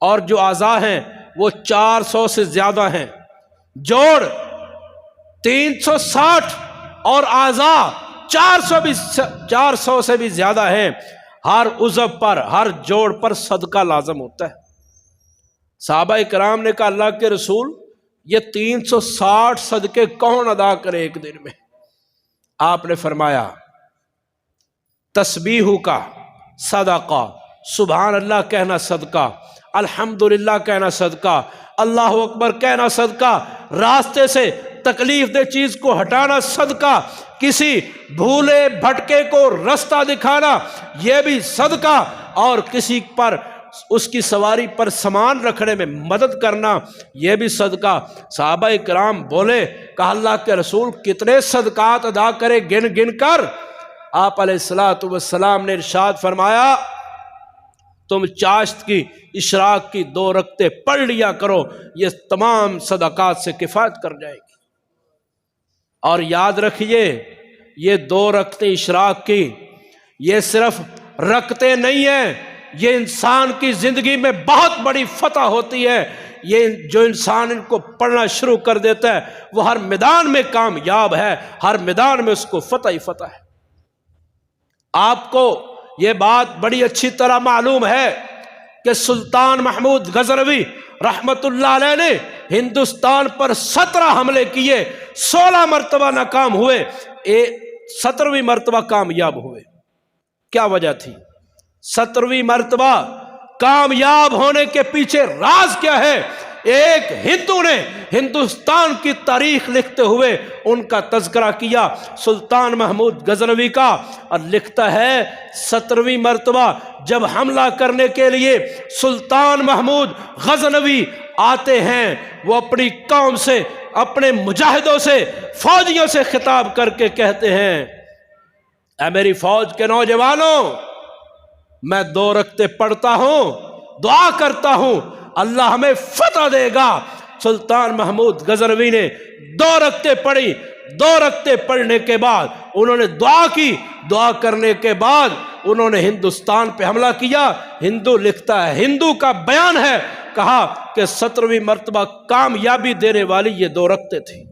[SPEAKER 1] اور جو اعضاء ہیں وہ 400 سے زیادہ ہیں۔ جوڑ 360 اور اعضاء 400 سے بھی زیادہ ہیں۔ ہر عضو پر، ہر جوڑ پر صدقہ لازم ہوتا ہے۔ صحابہ کرام نے کہا اللہ کے رسول یہ 360 صدقے کون ادا کرے ایک دن میں؟ آپ نے فرمایا تسبیح کا صدقہ، سبحان اللہ کہنا صدقہ، الحمدللہ کہنا صدقہ، اللہ اکبر کہنا صدقہ، راستے سے تکلیف دہ چیز کو ہٹانا صدقہ، کسی بھولے بھٹکے کو رستہ دکھانا یہ بھی صدقہ، اور کسی پر اس کی سواری پر سامان رکھنے میں مدد کرنا یہ بھی صدقہ۔ صحابہ کرام بولے کہا اللہ کے رسول کتنے صدقات ادا کرے گن گن کر؟ آپ علیہ الصلوۃ والسلام نے ارشاد فرمایا تم چاشت کی اشراق کی 2 رکعتیں پڑھ لیا کرو، یہ تمام صدقات سے کفایت کر جائے گی۔ اور یاد رکھیے یہ 2 رکعتیں اشراق کی یہ صرف رکعتیں نہیں ہیں، یہ انسان کی زندگی میں بہت بڑی فتح ہوتی ہے۔ یہ جو انسان ان کو پڑھنا شروع کر دیتا ہے وہ ہر میدان میں کامیاب ہے، ہر میدان میں اس کو فتح ہی فتح ہے۔ آپ کو یہ بات بڑی اچھی طرح معلوم ہے کہ سلطان محمود غزنوی رحمت اللہ علیہ نے ہندوستان پر 17 حملے کیے، 16 مرتبہ ناکام ہوئے، 17ویں مرتبہ کامیاب ہوئے۔ کیا وجہ تھی 17ویں مرتبہ کامیاب ہونے کے پیچھے راز کیا ہے؟ ایک ہندو نے ہندوستان کی تاریخ لکھتے ہوئے ان کا تذکرہ کیا، سلطان محمود غزنوی کا، اور لکھتا ہے 17ویں مرتبہ جب حملہ کرنے کے لیے سلطان محمود غزنوی آتے ہیں وہ اپنی قوم سے، اپنے مجاہدوں سے، فوجیوں سے خطاب کر کے کہتے ہیں اے میری فوج کے نوجوانوں، میں 2 رکعتیں پڑھتا ہوں، دعا کرتا ہوں اللہ ہمیں فتح دے گا۔ سلطان محمود غزنوی نے 2 رکعتیں پڑھی، 2 رکعتیں پڑھنے کے بعد انہوں نے دعا کی، دعا کرنے کے بعد انہوں نے ہندوستان پہ حملہ کیا۔ ہندو لکھتا ہے، ہندو کا بیان ہے، کہا کہ 17ویں مرتبہ کامیابی دینے والی یہ 2 رکعتیں تھیں۔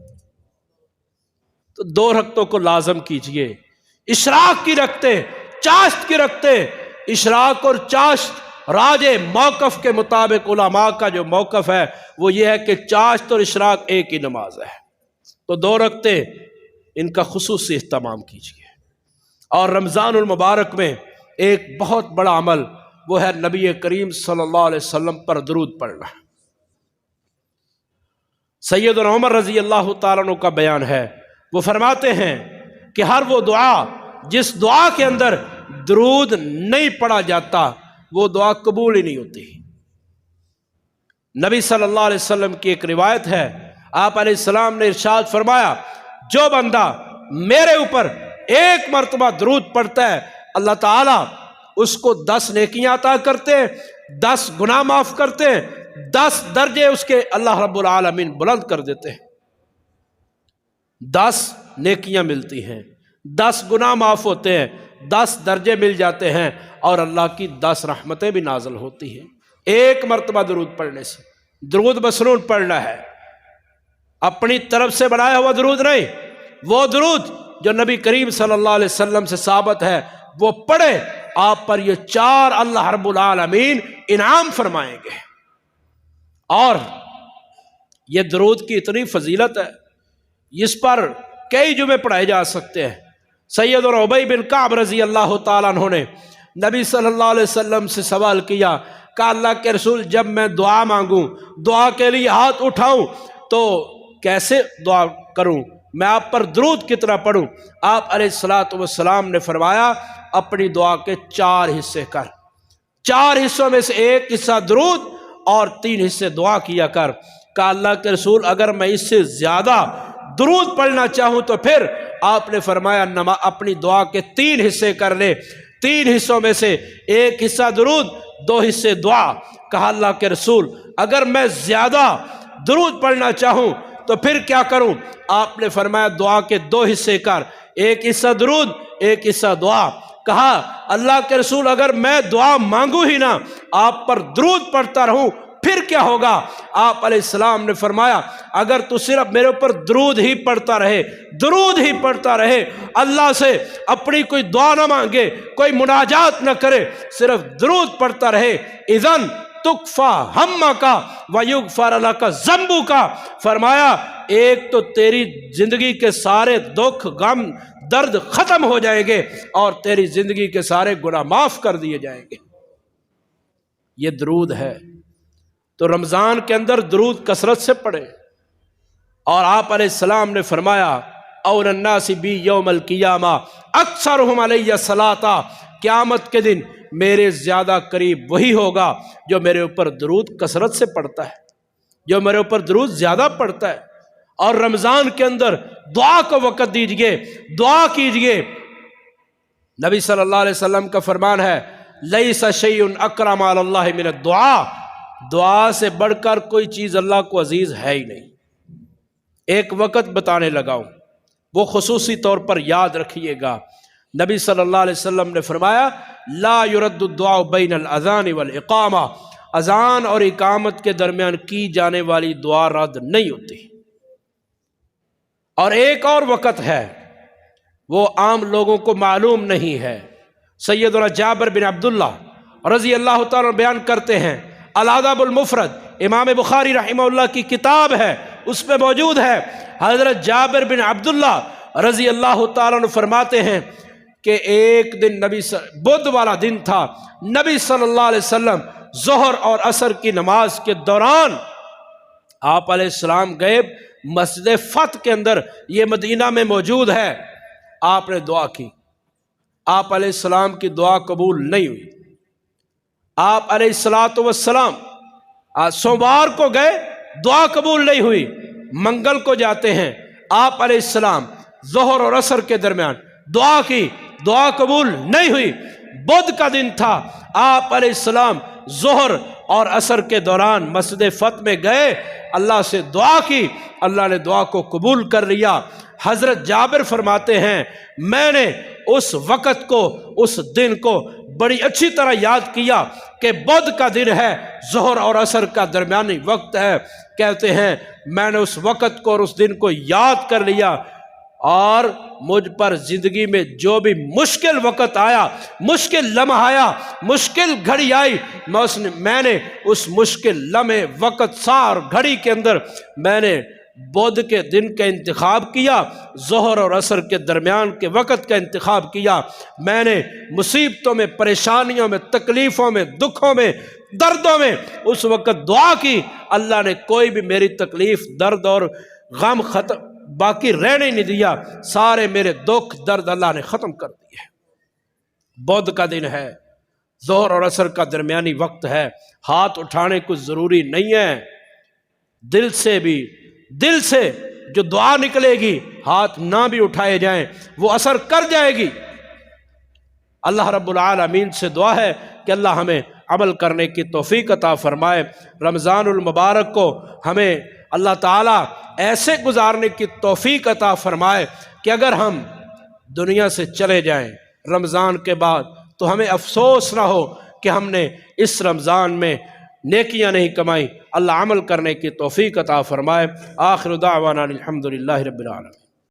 [SPEAKER 1] تو 2 رکعتوں کو لازم کیجئے۔ اشراق کی رکعتیں، چاشت کی رکعتیں، اشراق اور چاشت راج موقف کے مطابق علماء کا جو موقف ہے وہ یہ ہے کہ چاشت اور اشراق ایک ہی نماز ہے، تو 2 رکعتیں ان کا خصوصی اہتمام کیجیے۔ اور رمضان المبارک میں ایک بہت بڑا عمل وہ ہے نبی کریم صلی اللہ علیہ وسلم پر درود پڑھنا۔ سیدنا عمر رضی اللہ تعالیٰ عنہ کا بیان ہے، وہ فرماتے ہیں کہ ہر وہ دعا جس دعا کے اندر درود نہیں پڑھا جاتا وہ دعا قبول ہی نہیں ہوتی۔ نبی صلی اللہ علیہ وسلم کی ایک روایت ہے، آپ علیہ السلام نے ارشاد فرمایا جو بندہ میرے اوپر 1 مرتبہ درود پڑھتا ہے اللہ تعالیٰ اس کو 10 نیکیاں عطا کرتے ہیں، 10 گناہ معاف کرتے ہیں، 10 درجے اس کے اللہ رب العالمین بلند کر دیتے ہیں۔ 10 نیکیاں ملتی ہیں، 10 گناہ معاف ہوتے ہیں، 10 درجے مل جاتے ہیں، اور اللہ کی 10 رحمتیں بھی نازل ہوتی ہیں 1 مرتبہ درود پڑھنے سے۔ درود مسنون پڑھنا ہے، اپنی طرف سے بنایا ہوا درود نہیں، وہ درود جو نبی کریم صلی اللہ علیہ وسلم سے ثابت ہے وہ پڑھے، آپ پر یہ 4 اللہ رب العالمین انعام فرمائیں گے۔ اور یہ درود کی اتنی فضیلت ہے اس پر کئی جمعے پڑھائے جا سکتے ہیں۔ سیدنا ابی بن کعب رضی اللہ تعالیٰ عنہ نے نبی صلی اللہ علیہ وسلم سے سوال کیا، کہا اللہ کے رسول جب میں دعا مانگوں، دعا کے لیے ہاتھ اٹھاؤں تو کیسے دعا کروں، میں آپ پر درود کتنا پڑھوں؟ آپ علیہ الصلوۃ والسلام نے فرمایا اپنی دعا کے 4 حصے کر، 4 حصوں میں سے ایک حصہ درود اور 3 حصے دعا کیا کر۔ کہا اللہ کے رسول اگر میں اس سے زیادہ درود پڑھنا چاہوں تو پھر آپ نے فرمایا اپنی دعا کے 3 حصے کر لے، 3 حصوں میں سے ایک حصہ درود، 2 حصے دعا۔ کہا اللہ کے رسول اگر میں زیادہ درود پڑھنا چاہوں تو پھر کیا کروں؟ آپ نے فرمایا دعا کے 2 حصے کر، ایک حصہ درود، ایک حصہ دعا۔ کہا اللہ کے رسول اگر میں دعا مانگوں ہی نہ، آپ پر درود پڑھتا رہوں، پھر کیا ہوگا؟ آپ علیہ السلام نے فرمایا اگر تو صرف میرے اوپر درود ہی پڑھتا رہے، درود ہی پڑھتا رہے، اللہ سے اپنی کوئی دعا نہ مانگے، کوئی مناجات نہ کرے، صرف درود پڑھتا رہے، اذن تکفا ہمک ویغفر لک ذنبک، فرمایا ایک تو تیری زندگی کے سارے دکھ غم درد ختم ہو جائیں گے اور تیری زندگی کے سارے گناہ معاف کر دیے جائیں گے۔ یہ درود ہے۔ تو رمضان کے اندر درود کثرت سے پڑھیں۔ اور آپ علیہ السلام نے فرمایا اول الناس بی یوم القیامہ اکثرہم علیہ صلاۃ، قیامت کے دن میرے زیادہ قریب وہی ہوگا جو میرے اوپر درود کثرت سے پڑھتا ہے، جو میرے اوپر درود زیادہ پڑھتا ہے۔ اور رمضان کے اندر دعا کو وقت دیجئے، دعا کیجئے۔ نبی صلی اللہ علیہ وسلم کا فرمان ہے لیس شیء اکرم علی اللہ من الدعاء، دعا سے بڑھ کر کوئی چیز اللہ کو عزیز ہے ہی نہیں۔ ایک وقت بتانے لگا ہوں، وہ خصوصی طور پر یاد رکھیے گا۔ نبی صلی اللہ علیہ وسلم نے فرمایا لا يرد الدعاء بین الاذان والاقامہ، اذان اور اقامت کے درمیان کی جانے والی دعا رد نہیں ہوتی۔ اور ایک اور وقت ہے وہ عام لوگوں کو معلوم نہیں ہے۔ سیدنا جابر بن عبداللہ رضی اللہ تعالیٰ بیان کرتے ہیں، الادب المفرد امام بخاری رحمہ اللہ کی کتاب ہے، اس میں موجود ہے، حضرت جابر بن عبداللہ رضی اللہ تعالیٰ فرماتے ہیں کہ ایک دن بدھ والا دن تھا، نبی صلی اللہ علیہ وسلم ظہر اور عصر کی نماز کے دوران آپ علیہ السلام گئے مسجد فتح کے اندر، یہ مدینہ میں موجود ہے۔ آپ نے دعا کی، آپ علیہ السلام کی دعا قبول نہیں ہوئی۔ آپ علیہ السلام سوموار کو گئے، دعا قبول نہیں ہوئی۔ منگل کو جاتے ہیں، آپ علیہ السلام ظہر اور عصر کے درمیان دعا کی، دعا قبول نہیں ہوئی۔ بدھ کا دن تھا، آپ علیہ السلام ظہر اور عصر کے دوران مسجد فتح میں گئے، اللہ سے دعا کی، اللہ نے دعا کو قبول کر لیا۔ حضرت جابر فرماتے ہیں میں نے اس وقت کو، اس دن کو بڑی اچھی طرح یاد کیا کہ بدھ کا دن ہے، ظہر اور عصر کا درمیانی وقت ہے۔ کہتے ہیں میں نے اس وقت کو اور اس دن کو یاد کر لیا، اور مجھ پر زندگی میں جو بھی مشکل وقت آیا، مشکل لمحہ آیا، مشکل گھڑی آئی، میں نے اس مشکل لمحے وقت سار گھڑی کے اندر میں نے بدھ کے دن کا انتخاب کیا، ظہر اور عصر کے درمیان کے وقت کا انتخاب کیا۔ میں نے مصیبتوں میں، پریشانیوں میں، تکلیفوں میں، دکھوں میں، دردوں میں اس وقت دعا کی، اللہ نے کوئی بھی میری تکلیف، درد اور غم باقی رہنے نہیں دیا، سارے میرے دکھ درد اللہ نے ختم کر دیے۔ بدھ کا دن ہے، ظہر اور عصر کا درمیانی وقت ہے، ہاتھ اٹھانے کو ضروری نہیں ہے، دل سے جو دعا نکلے گی، ہاتھ نہ بھی اٹھائے جائیں وہ اثر کر جائے گی۔ اللہ رب العالمین سے دعا ہے کہ اللہ ہمیں عمل کرنے کی توفیق عطا فرمائے۔ رمضان المبارک کو ہمیں اللہ تعالیٰ ایسے گزارنے کی توفیق عطا فرمائے کہ اگر ہم دنیا سے چلے جائیں رمضان کے بعد تو ہمیں افسوس نہ ہو کہ ہم نے اس رمضان میں نیکیاں نہیں کمائی۔ اللہ عمل کرنے کی توفیق عطا فرمائے۔ آخر دعوانا الحمدللہ رب العالمین۔